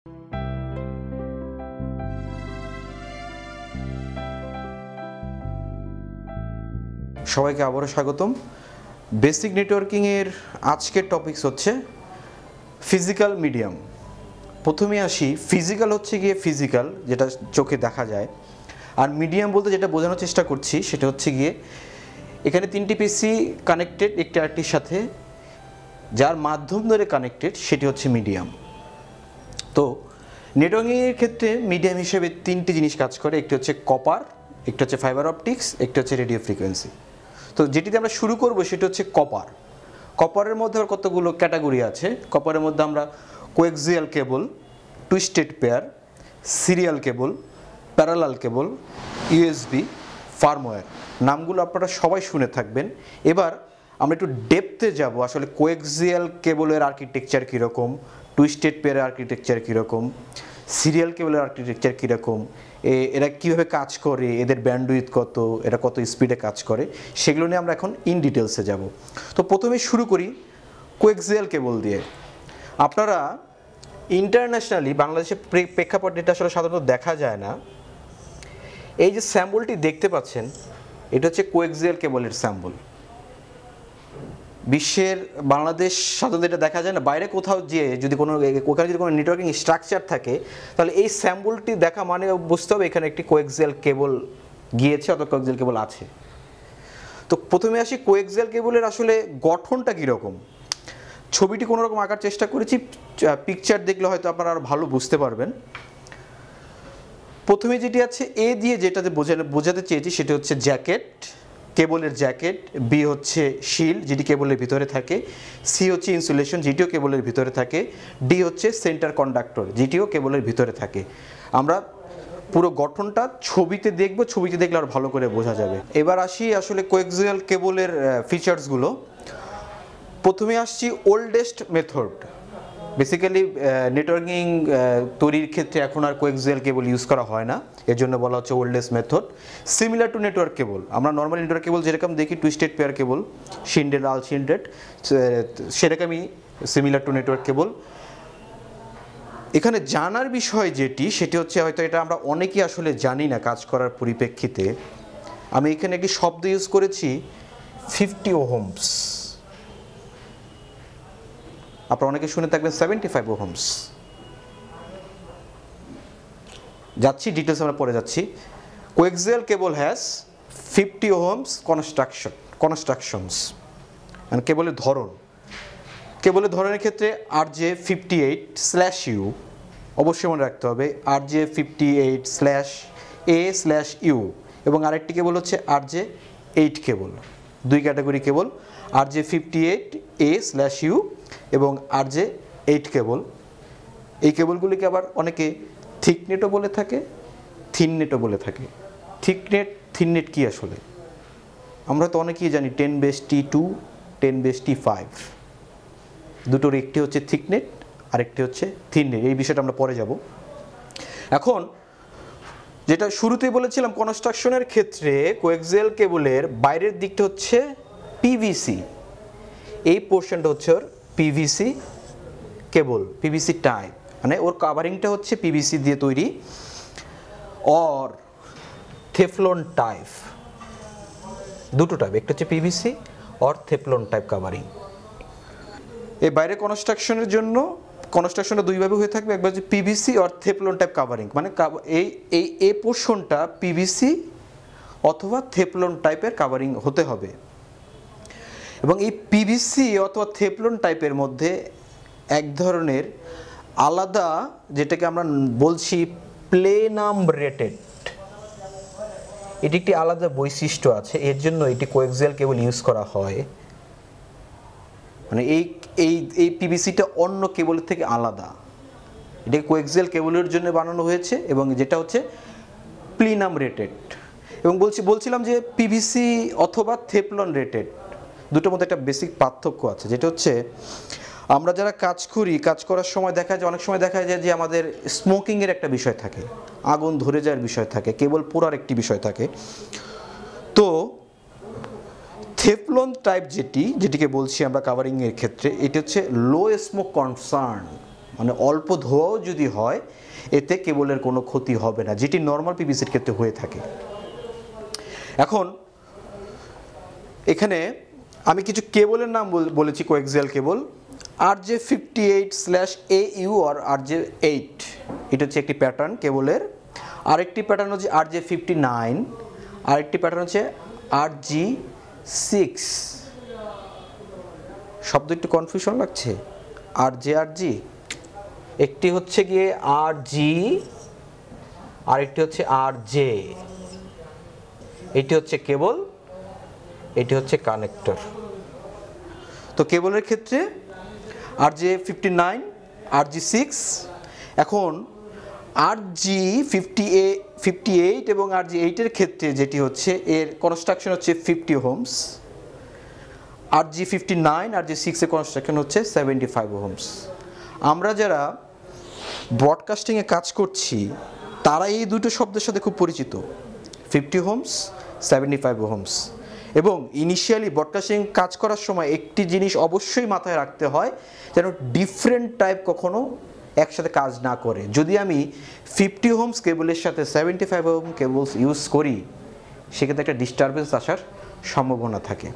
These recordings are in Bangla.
সবাইকে আবারও স্বাগতম। বেসিক নেটওয়ার্কিং এর আজকের টপিকস হচ্ছে ফিজিক্যাল মিডিয়াম। প্রথমে আসি, ফিজিক্যাল হচ্ছে গিয়ে ফিজিক্যাল, যেটা চোখে দেখা যায়, আর মিডিয়াম বলতে যেটা বোঝানোর চেষ্টা করছি সেটা হচ্ছে গিয়ে এখানে তিনটি পিসি কানেক্টেড একটি আরেকটির সাথে, যার মাধ্যম ধরে কানেক্টেড সেটি হচ্ছে মিডিয়াম। তো নেটওয়ার্কিংয়ের ক্ষেত্রে মিডিয়াম হিসেবে তিনটি জিনিস কাজ করে, একটি হচ্ছে কপার, একটি হচ্ছে ফাইবার অপটিক্স, একটি হচ্ছে রেডিও ফ্রিকোয়েন্সি। তো যেটিতে আমরা শুরু করব সেটা হচ্ছে কপার। কপারের মধ্যে আর কতগুলো ক্যাটাগরি আছে। কপারের মধ্যে আমরা coaxial cable, twisted pair, serial cable, parallel cable, USB, firmware, নামগুলো আপনারা সবাই শুনে থাকবেন। এবার আমরা একটু ডেপথে যাব, আসলে কোএক্সিয়াল কেবলের আর্কিটেকচার কীরকম, টুইস্টেড পেয়ারের আর্কিটেকচার কীরকম, সিরিয়াল কেবলের আর্কিটেকচার কীরকম, এরা কীভাবে কাজ করে, এদের ব্যান্ডউইথ কত, এরা কত স্পিডে কাজ করে, সেগুলো নিয়ে আমরা এখন ইন ডিটেলসে যাব। তো প্রথমে শুরু করি কোএক্সিয়াল কেবল দিয়ে। আপনারা ইন্টারন্যাশনালি, বাংলাদেশের প্রেক্ষাপটে এটা আসলে সাধারণত দেখা যায় না, এই যে স্যাম্পলটি দেখতে পাচ্ছেন এটা হচ্ছে কোএক্সিয়াল কেবলের স্যাম্পল। বিশ্বের, বাংলাদেশ সাধারণত এটা দেখা যায় না, বাইরে কোথাও যেয়ে যদি ওখানে যদি কোনো নেটওয়ার্কিং স্ট্রাকচার থাকে তাহলে এই স্যাম্পলটি দেখা মানে বুঝতে হবে এখানে একটি কোএক্সিয়াল কেবল গিয়েছে অথবা কোএক্সিয়াল কেবল আছে। তো প্রথমে আসি কোএক্সিয়াল কেবলের আসলে গঠনটা কীরকম। ছবিটি কোনো রকম আঁকার চেষ্টা করেছি, পিকচার দেখলে হয়তো আপনারা আরও ভালো বুঝতে পারবেন। প্রথমে যেটি আছে এ দিয়ে যেটাতে বোঝাতে চেয়েছি সেটা হচ্ছে জ্যাকেট, কেবলের জ্যাকেট। বি হচ্ছে শিল্ড, যেটি কেবলের ভিতরে থাকে। সি হচ্ছে ইনসুলেশন, যেটিও কেবলের ভিতরে থাকে। ডি হচ্ছে সেন্টার কন্ডাক্টর, যেটিও কেবলের ভিতরে থাকে। আমরা পুরো গঠনটা ছবিতে দেখব, ছবিতে দেখলে আর ভালো করে বোঝা যাবে। এবার আসি আসলে কোএক্সিয়াল কেবলের ফিচার্সগুলো। প্রথমে আসছি ওল্ডেস্ট মেথড। বেসিক্যালি নেটওয়ার্কিং তৈরির ক্ষেত্রে এখন আর কোএক্সিয়াল কেবল ইউজ করা হয় না, এর জন্য বলা হচ্ছে oldest method. Similar to network cable, আমরা নর্মাল নেটওয়ার্ক কেবল যেরকম দেখি টুইস্টেড পেয়ার কেবল, শিন্ডেড, আল শিন্ডেড, সেরকমই সিমিলার টু নেটওয়ার্ক কেবল। এখানে জানার বিষয় যেটি সেটি হচ্ছে, হয়তো এটা আমরা অনেকেই আসলে জানি না কাজ করার পরিপ্রেক্ষিতে, আমি এখানে একটি শব্দ ইউজ করেছি 50 ওহমস। আপনারা অনেকে শুনে থাকবেন 75 ওহমস। যাচ্ছি ডিটেলস, আমরা পরে যাচ্ছি। Coaxial cable has 50 Ohm's constructions. মানে কেবলের ধরনের ক্ষেত্রে RJ58/U, অবশ্যই মনে রাখতে হবে RJ58/A/U, এবং আরেকটি কেবল হচ্ছে RJ8 কেবল। দুই ক্যাটাগরি কেবল, RJ58A/U এবং RJ8 কেবল। এই কেবলগুলিকে আবার অনেকে থিকনেটও বলে থাকে, থিননেটও বলে থাকে। থিকনেট, থিননেট কি আসলে আমরা তো অনেকেই জানি 10^T2, 10^T5, দুটোর একটি হচ্ছে থিকনেট আরেকটি হচ্ছে থিননেট। এই বিষয়টা আমরা পরে যাব। এখন যেটা শুরুতেই বলেছিলাম, কনস্ট্রাকশনের ক্ষেত্রে কোএক্সিয়াল কেবলের বাইরের দিকটা হচ্ছে পিভিসি, এই পোর্শনটা হচ্ছে ওর পিভিসি কেবল, পিভিসি টাইপ, মানে ওর কাভারিংটা হচ্ছে পিভিসি দিয়ে তৈরি, অর থেফলন টাইপ। দুটো টাইপ, একটা হচ্ছে পিভিসি অর থেফলন টাইপ কাভারিং। এই বাইরে কনস্ট্রাকশনের জন্য কনস্ট্রাকশনটা দুইভাবে হয়ে থাকবে, একবার হচ্ছে পিভিসি অর থেফলন টাইপ কাভারিং, মানে এই পোর্শনটা পিভিসি অথবা থেফলন টাইপের কাভারিং হতে হবে। এবং এই পিভিসি অথবা থেফলন টাইপের মধ্যে এক ধরনের আলাদা, যেটাকে আমরা বলছি প্লেনাম্ব্রেটেড, এটি একটি আলাদা বৈশিষ্ট্য আছে, এর জন্য এটি কোএক্সিয়াল কেবল ইউজ করা হয়। মানে এই পিভিসিটা অন্য কেবলের থেকে আলাদা, এটাকে কোএক্সিয়াল কেবলের জন্য বানানো হয়েছে, এবং যেটা হচ্ছে প্লিনাম্ব্রেটেড। এবং বলছিলাম যে পিভিসি অথবা থেফলন রেটেড, দুটোর মধ্যে একটা বেসিক পার্থক্য আছে, যেটা হচ্ছে আমরা যারা কাজ করার সময় দেখা যায়, অনেক সময় দেখা যায় যে আমাদের স্মোকিংয়ের একটা বিষয় থাকে, আগুন ধরে যাওয়ার বিষয় থাকে, কেবল পোড়ার একটি বিষয় থাকে। তো থেফলন টাইপ যেটিকে বলছি আমরা কাভারিংয়ের ক্ষেত্রে, এটি হচ্ছে লো স্মোক কনসার্ন, মানে অল্প ধোয়াও যদি হয় এতে কেবলের কোনো ক্ষতি হবে না, যেটি নর্মাল পিভিসির ক্ষেত্রে হয়ে থাকে। এখন এখানে আমি কিছু কেবলের নাম বলেছি, কোএক্সিয়াল কেবল। RJ58/AU আর RJ8 এটা হচ্ছে একটি প্যাটার্ন কেবলের। আরেকটি প্যাটার্ন হচ্ছে RJ59, আরেকটি প্যাটার্ন হচ্ছে RG6। শব্দ একটু কনফিউশন লাগছে, RG একটি হচ্ছে গিয়ে RG, আরেকটি হচ্ছে RJ। এটি হচ্ছে কেবল, এটি হচ্ছে কানেক্টর। তো কেবলের ক্ষেত্রে RJ59, RG6। এখন RG58 এবং RG8 এর ক্ষেত্রে যেটি হচ্ছে এর কনস্ট্রাকশন হচ্ছে 50 ওহমস, RG59, RG6 এর কনস্ট্রাকশন হচ্ছে 75 ওহমস। আমরা যারা ব্রডকাস্টিংয়ে কাজ করছি তারা এই দুটো শব্দের সাথে খুব পরিচিত, 50 ওহমস, 75 ওহমস। এবং ইনিশিয়ালি ব্রডকাস্টিং কাজ করার সময় একটি জিনিস অবশ্যই মাথায় রাখতে হয়, যেন ডিফারেন্ট টাইপ কখনো একসাথে কাজ না করে। যদি আমি 50 ওহমস কেবলের সাথে 75 ওহম কেবলস ইউজ করি সেক্ষেত্রে একটা ডিস্টারবেন্স আসার সম্ভাবনা থাকে।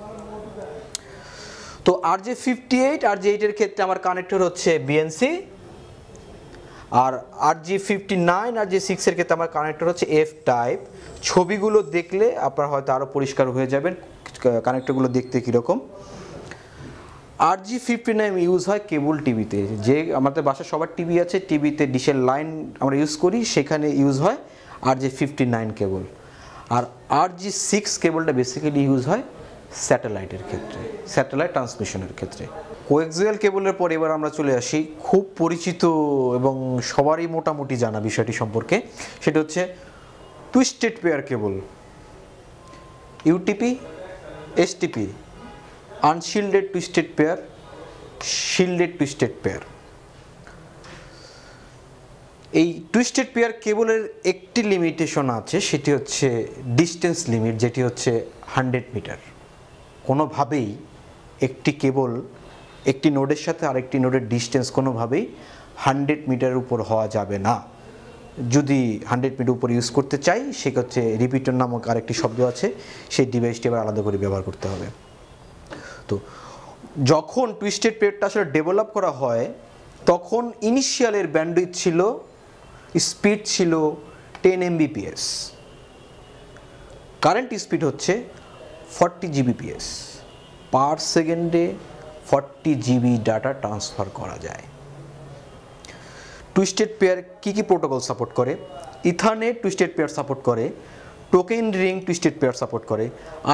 তো RJ58, RJ8 এর ক্ষেত্রে আমার কানেক্টর হচ্ছে BNC, আর RG59, RG6 এর ক্ষেত্রে আমার কানেক্টর হচ্ছে F টাইপ। ছবিগুলো দেখলে আপনার হয়তো আরও পরিষ্কার হয়ে যাবেন কানেক্টরগুলো দেখতে কীরকম। RG59 ইউজ হয় কেবল টিভিতে, যে আমাদের বাসায় সবার টিভি আছে, টিভিতে ডিশের লাইন আমরা ইউজ করি, সেখানে ইউজ হয় RG59 কেবল। আর RG6 কেবলটা বেসিক্যালি ইউজ হয় স্যাটেলাইটের ক্ষেত্রে, স্যাটেলাইট ট্রান্সমিশনের ক্ষেত্রে। কোএক্সিয়াল কেবলের পর এবার আমরা চলে আসি খুব পরিচিত এবং সবারই মোটামুটি জানা বিষয়টি সম্পর্কে, সেটা হচ্ছে twisted pair cable. UTP, STP, unshielded twisted pair, shielded twisted pair. এই টুইস্টেড পেয়ার কেবলের একটি লিমিটেশন আছে, সেটি হচ্ছে ডিস্টেন্স লিমিট, যেটি হচ্ছে 100 মিটার। কোনোভাবেই একটি কেবল একটি নোডের সাথে আরেকটি নোডের ডিস্টেন্স কোনোভাবেই 100 মিটারের উপর হওয়া যাবে না। যদি 100 মিটার উপর ইউজ করতে চাই সেক্ষেত্রে রিপিটার নামক আরেকটি শব্দ আছে, সেই ডিভাইসটি আবার আলাদা করে ব্যবহার করতে হবে। তো যখন টুইস্টেড পেয়ারটা আসলে ডেভেলপ করা হয় তখন ইনিশিয়ালের ব্যান্ডউইথ ছিল, স্পিড ছিল 10 Mbps, কারেন্ট স্পিড হচ্ছে 40 Gbps, পার সেকেন্ডে 40 GB ডাটা ট্রান্সফার করা যায়। টুইস্টেড পেয়ার কী কী প্রোটোকল সাপোর্ট করে? ইথারনেট টুইস্টেড পেয়ার সাপোর্ট করে, token ring twisted pair support করে,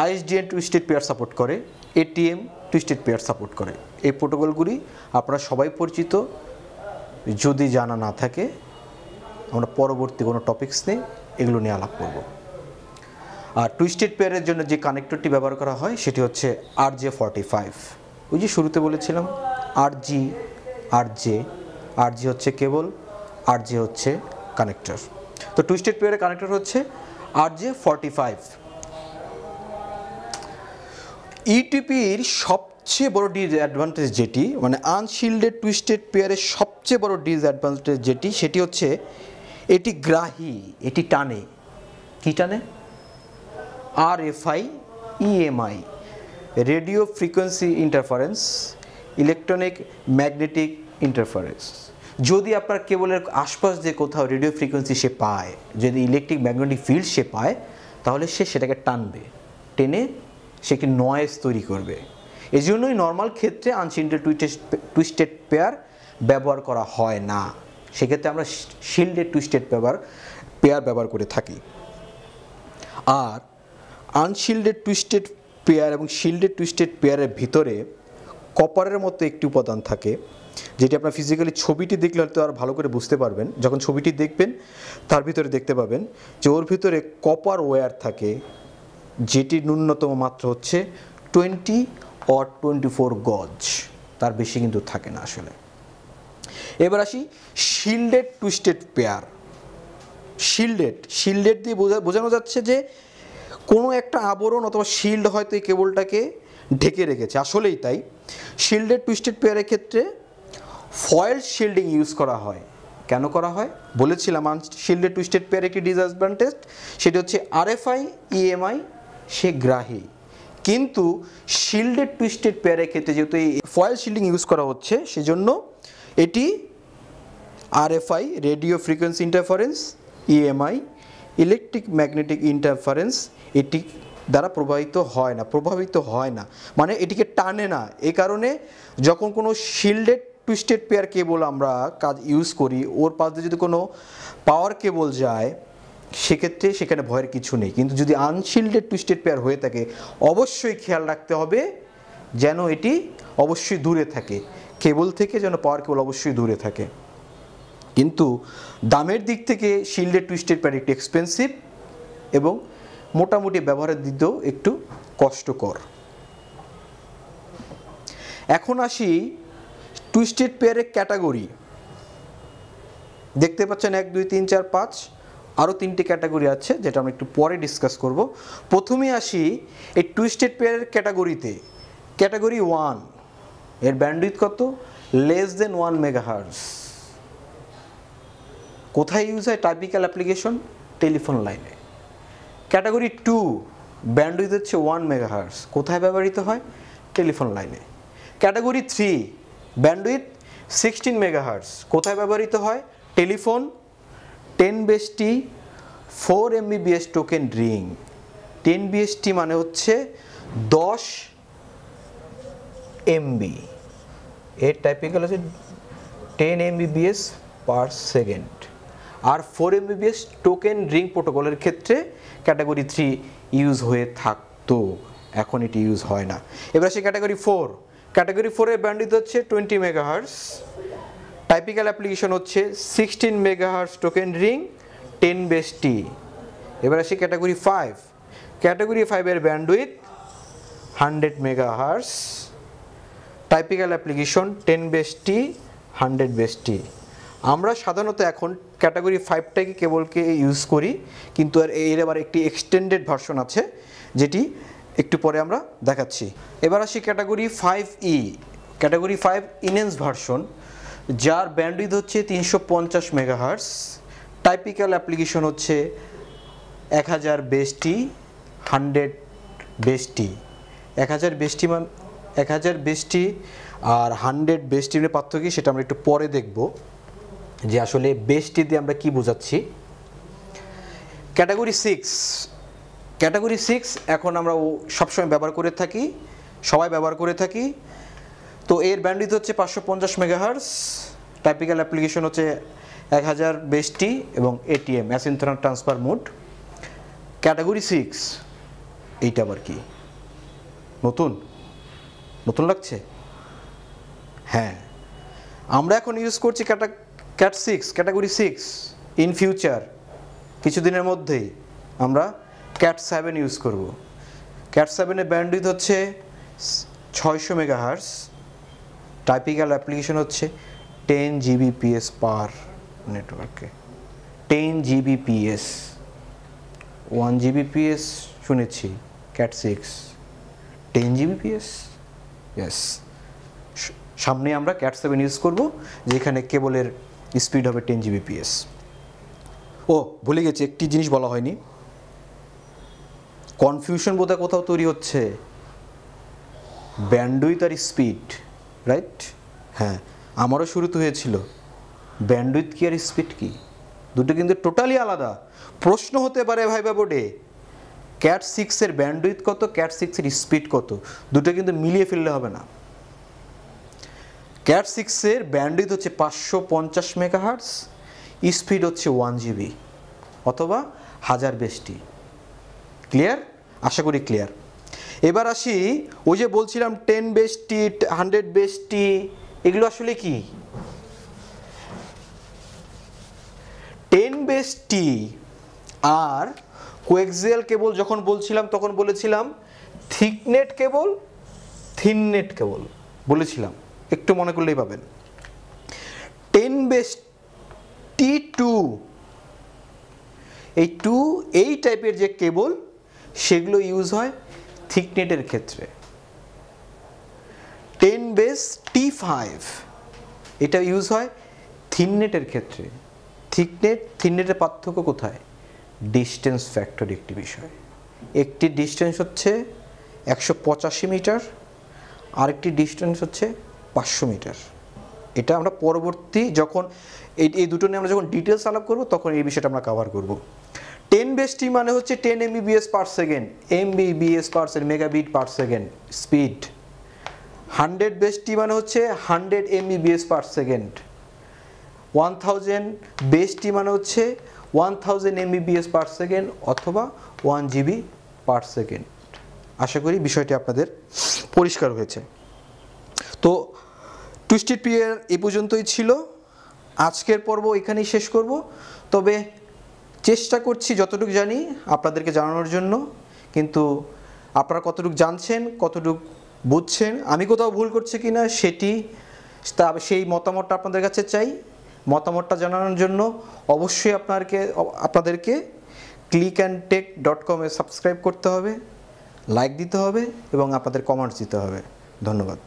ISDN টুইস্টেড পেয়ার সাপোর্ট করে, ATM টুইস্টেড পেয়ার সাপোর্ট করে। এই প্রোটোকলগুলি আপনারা সবাই পরিচিত, যদি জানা না থাকে আমরা পরবর্তী কোনো টপিকস নিয়ে এগুলো নিয়ে আলাপ করব। আর টুইস্টেড পেয়ারের জন্য যে কানেক্টরটি ব্যবহার করা হয় সেটি হচ্ছে RJ45। ওই যে শুরুতে বলেছিলাম RG হচ্ছে কেবল, RJ হচ্ছে কানেক্টর। তো টুইস্টেড পেয়ারের কানেক্টর হচ্ছে RJ45। ইউটিপির সবচেয়ে বড় ডিসঅ্যাডভান্টেজ যেটি, মানে আনশিল্ডেড টুইস্টেড পেয়ারের সবচেয়ে বড় ডিসঅ্যাডভান্টেজ যেটি, সেটি হচ্ছে এটি গ্রাহী, এটি টানে। কি টানে? RFI, EMI, radio frequency interference, electronic magnetic interference. যদি আপনার কেবলের আশপাশ দিয়ে কোথাও রেডিও ফ্রিকোয়েন্সি সে পায়, যদি ইলেকট্রিক ম্যাগনেটিক ফিল্ড সে পায়, তাহলে সে সেটাকে টানবে, টেনে সে একটি নয়েজ তৈরি করবে। এই জন্যই নর্মাল ক্ষেত্রে আনশিল্ডেড টুইস্টেড পেয়ার ব্যবহার করা হয় না, সেক্ষেত্রে আমরা শিল্ডেড টুইস্টেড পেয়ার ব্যবহার করে থাকি। আর আনশিল্ডেড টুইস্টেড পেয়ার এবং শিল্ডেড টুইস্টেড পেয়ারের ভিতরে কপারের মতো একটি উপাদান থাকে, যেটি আপনার ফিজিক্যালি ছবিটি দেখলে হয়তো আর ভালো করে বুঝতে পারবেন। যখন ছবিটি দেখবেন তার ভিতরে দেখতে পাবেন যে ওর ভিতরে কপার ওয়্যার থাকে, যেটি ন্যূনতম মাত্রা হচ্ছে 20 or 24 গজ, তার বেশি কিন্তু থাকে না আসলে। এবার আসি শিল্ডেড টুইস্টেড পেয়ার। শিল্ডেড দিয়ে বোঝানো যাচ্ছে যে কোনো একটা আবরণ অথবা শিল্ড হয়তো এই কেবলটাকে ঢেকে রেখেছে, আসলেই তাই। শিল্ডেড টুইস্টেড পেয়ারের ক্ষেত্রে ফয়েল শিল্ডিং ইউজ করা হয়। কেন করা হয় বলেছিলাম, আনশিল্ডেড টুইস্টেড পেয়ার একটি ডিসঅ্যাডভান্টেজ, সেটা হচ্ছে আরএফআই ইএমআই সে গ্রাহী, কিন্তু শিল্ডেড টুইস্টেড পেয়ারের ক্ষেত্রে যেহেতু এই ফয়েল শিল্ডিং ইউজ করা হচ্ছে সেজন্য এটি RFI radio frequency interference, EMI electric magnetic interference এটি দ্বারা প্রভাবিত হয় না, মানে এটিকে টানে না। এই কারণে যখন কোনো শিল্ডেড টুইস্টেড পেয়ার কেবল আমরা ইউজ করি, ওর পাশ দিয়ে যদি কোনো পাওয়ার কেবল যায় সেক্ষেত্রে সেখানে ভয়ের কিছু নেই। কিন্তু যদি আনশিল্ডেড টুইস্টেড পেয়ার হয়ে থাকে অবশ্যই খেয়াল রাখতে হবে যেন এটি অবশ্যই দূরে থাকে, কেবল থেকে যেন পাওয়ার কেবল অবশ্যই দূরে থাকে। কিন্তু দামের দিক থেকে শিল্ডেড টুইস্টেড পেয়ার একটু এক্সপেন্সিভ এবং মোটামুটি ব্যবহারের দিকেও একটু কষ্টকর। এখন আসি টুইস্টেড পেয়ারের ক্যাটাগরি। দেখতে পাচ্ছেন 1 2 3 4 5, আরও 3টি ক্যাটাগরি আছে যেটা আমরা একটু পরে ডিসকাস করব। প্রথমে আসি এই টুইস্টেড পেয়ারের ক্যাটাগরিতে। ক্যাটাগরি 1 এর ব্যান্ডউইথ কত? Less than 1 megahertz. কোথায় ইউজ হয়? টাইপিক্যাল অ্যাপ্লিকেশন, টেলিফোন লাইনে। ক্যাটাগরি 2 ব্যান্ডউইথ হচ্ছে 1 মেগাহার্জ। কোথায় ব্যবহৃত হয়? টেলিফোন লাইনে। Category 3 bandwidth 16 megahertz. কোথায় ব্যবহৃত হয়? Telephone, 10 BST 4 MBPS token ring. 10 BST মানে হচ্ছে 10 MB, এর টাইপিক্যাল হচ্ছে 10 MBPS পার সেকেন্ড। আর 4 MBPS টোকেন রিং প্রোটোকলের ক্ষেত্রে ক্যাটাগরি 3 ইউজ হয়ে থাকতো, এখন এটি ইউজ হয় না। এবার আসে ক্যাটাগরি 4। ক্যাটাগরি 4 এর ব্যান্ডউইথ হচ্ছে 20 মেগাহার্জ। টাইপিক্যাল অ্যাপ্লিকেশন হচ্ছে 16 মেগাহার্জ টোকেন রিং, 10 BST। এবার আসি ক্যাটাগরি 5। ক্যাটাগরি 5 এর bandwidth 100 megahertz. Typical application 10 BST 100 BST। আমরা সাধারণত এখন ক্যাটাগরি 5টাকে কেবলকে ইউজ করি, কিন্তু এর আবার একটি এক্সটেন্ডেড ভার্সন আছে যেটি একটু পরে আমরা দেখাচ্ছি। এবার আসি category 5E। Category 5 enhance version, যার ব্যান্ডউইথ হচ্ছে 350 মেগাহার্জ। টাইপিক্যাল অ্যাপ্লিকেশন হচ্ছে 1000 BST 100 BST। 1000 BST আর 100 BST এর পার্থক্য কি সেটা আমরা একটু পরে দেখব, যে আসলে বেস্টি দিয়ে আমরা কি বোঝাচ্ছি। ক্যাটাগরি 6। ক্যাটাগরি 6 এখন আমরা সবসময় ব্যবহার করে থাকি, সবাই ব্যবহার করে থাকি। তো এর ব্যান্ডউইথ হচ্ছে 550 মেগাহার্জ। টাইপিক্যাল অ্যাপ্লিকেশন হচ্ছে 1000 BST এবং ATM asynchronous transfer mode. Category 6 এইটা আবার কি? নতুন লাগছে? হ্যাঁ, আমরা এখন ইউজ করছি ক্যাট 6, ক্যাটাগরি 6। ইন ফিউচার কিছুদিনের মধ্যেই আমরা ক্যাট 7 ইউজ করব। ক্যাট 7 এর ব্যান্ডউইথ হচ্ছে 600 মেগাহার্জ। টাইপিক্যাল অ্যাপ্লিকেশন হচ্ছে 10 GBps পার নেটওয়ার্কে। 10 GBps, 1 GBps শুনেছি, ক্যাট 6 10 GBps, ইয়েস। সামনে আমরা ক্যাট 7 ইউজ করব, যেখানে কেবলের স্পিড হবে 10 GBps। ও ভুলে গেছি, একটি জিনিস বলা হয়নি, কনফিউশন বোধহয় কোথাও তৈরি হচ্ছে, ব্যান্ডউইথ আর স্পিড, রাইট? হ্যাঁ, আমারও শুরুতে হয়েছিল ব্যান্ডউইথ কি আর স্পিড কি, দুটো কিন্তু টোটালি আলাদা। প্রশ্ন হতে পারে ভাইবা বোর্ডে, ক্যাট 6 এর ব্যান্ডউইথ কত, ক্যাট 6 এর স্পিড কত, দুটো কিন্তু মিলিয়ে ফেললে হবে না। ক্যাট 6 এর ব্যান্ডউইথ হচ্ছে 550 মেগাহার্জ, স্পিড হচ্ছে 1 GB অথবা 1000 BST। ক্লিয়ার? আশা করি ক্লিয়ার। এবার আসি, ওই যে বলছিলাম 10 BST 100 BST, এগুলো আসলে কি? 10 BST আর কোএক্সিয়াল কেবল যখন বলছিলাম তখন বলেছিলাম থিকনেট কেবল, থিননেট কেবল বলেছিলাম, একটু মনে করলেই পাবেন। 10 BST 2, এই টাইপের যে কেবল সেগুলো ইউজ হয় থিকনেটের ক্ষেত্রে। 10 BST 5 এটা ইউজ হয় থিননেটের ক্ষেত্রে। থিননেটের পার্থক্য কোথায়? ডিস্টেন্স ফ্যাক্টর একটি বিষয়। একটি ডিস্টেন্স হচ্ছে 185 মিটার, আরেকটি ডিস্টেন্স হচ্ছে 500 মিটার। এটা আমরা পরবর্তী যখন এই দুটো নিয়ে আমরা যখন ডিটেলস আলাপ করব তখন এই বিষয়টা আমরা কভার করব। 10 মানে হচ্ছে 10 Mbps per second, Mbps per second, megabit per second speed. 100 মানে হচ্ছে 100 Mbps পার সেকেন্ড। 1000 মানে হচ্ছে 1000 Mbps পার সেকেন্ড অথবা 1 GB পার সেকেন্ড। আশা করি বিষয়টি আপনাদের পরিষ্কার হয়েছে। তো টুইস্টেড পিএর এই পর্যন্তই ছিল। আজকের পর্ব এখানেই শেষ করব। তবে চেষ্টা করছি যতটুকু জানি আপনাদেরকে জানানোর জন্য, কিন্তু আপনারা কতটুকু জানছেন, কতটুকু বুঝছেন, আমি কোথাও ভুল করছি কিনা সেই মতামতটা আপনাদের কাছে চাই। মতামতটা জানানোর জন্য অবশ্যই আপনাদেরকে clickandtech.com সাবস্ক্রাইব করতে হবে, লাইক দিতে হবে এবং আপনাদের কমেন্টস দিতে হবে। ধন্যবাদ।